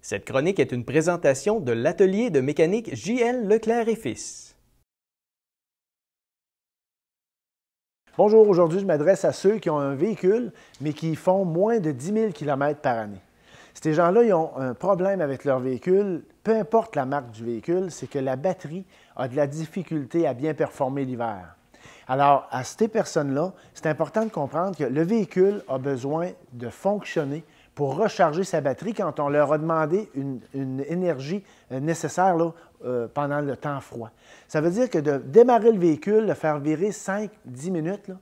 Cette chronique est une présentation de l'atelier de mécanique J.L. Leclerc et Fils. Bonjour, aujourd'hui je m'adresse à ceux qui ont un véhicule, mais qui font moins de 10 000 km par année. Ces gens-là, ils ont un problème avec leur véhicule, peu importe la marque du véhicule, c'est que la batterie a de la difficulté à bien performer l'hiver. Alors, à ces personnes-là, c'est important de comprendre que le véhicule a besoin de fonctionner pour recharger sa batterie quand on leur a demandé une énergie nécessaire là, pendant le temps froid. Ça veut dire que de démarrer le véhicule, le faire virer 5-10 minutes, là,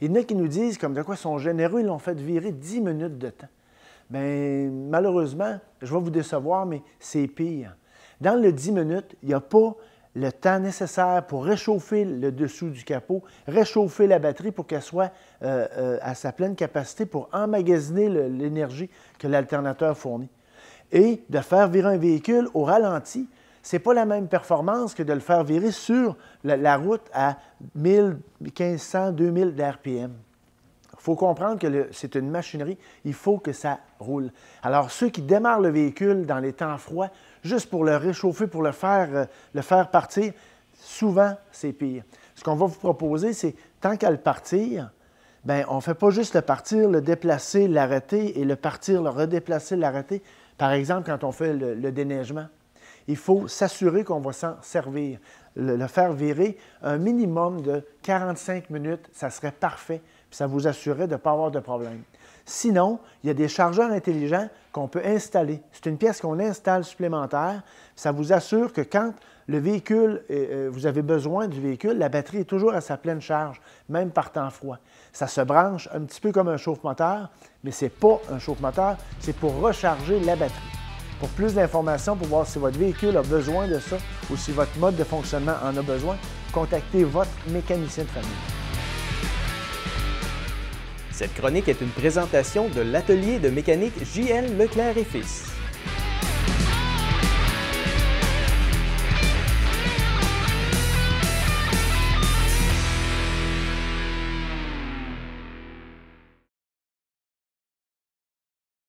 il y en a qui nous disent comme de quoi ils sont généreux, ils l'ont fait virer 10 minutes de temps. Bien, malheureusement, je vais vous décevoir, mais c'est pire. Dans le 10 minutes, il n'y a pas le temps nécessaire pour réchauffer le dessous du capot, réchauffer la batterie pour qu'elle soit à sa pleine capacité pour emmagasiner l'énergie que l'alternateur fournit. Et de faire virer un véhicule au ralenti, ce n'est pas la même performance que de le faire virer sur la route à 1000, 1500, 2000 d'RPM. Il faut comprendre que c'est une machinerie, il faut que ça roule. Alors, ceux qui démarrent le véhicule dans les temps froids, juste pour le réchauffer, pour le faire partir, souvent, c'est pire. Ce qu'on va vous proposer, c'est, tant qu'à le partir, bien, on ne fait pas juste le partir, le déplacer, l'arrêter, et le partir, le redéplacer, l'arrêter. Par exemple, quand on fait le déneigement, il faut s'assurer qu'on va s'en servir. Le faire virer un minimum de 45 minutes, ça serait parfait. Puis ça vous assurerait de ne pas avoir de problème. Sinon, il y a des chargeurs intelligents qu'on peut installer. C'est une pièce qu'on installe supplémentaire. Ça vous assure que quand le véhicule, vous avez besoin du véhicule, la batterie est toujours à sa pleine charge, même par temps froid. Ça se branche un petit peu comme un chauffe-moteur, mais ce n'est pas un chauffe-moteur, c'est pour recharger la batterie. Pour plus d'informations, pour voir si votre véhicule a besoin de ça ou si votre mode de fonctionnement en a besoin, contactez votre mécanicien de famille. Cette chronique est une présentation de l'atelier de mécanique J.L. Leclerc et Fils.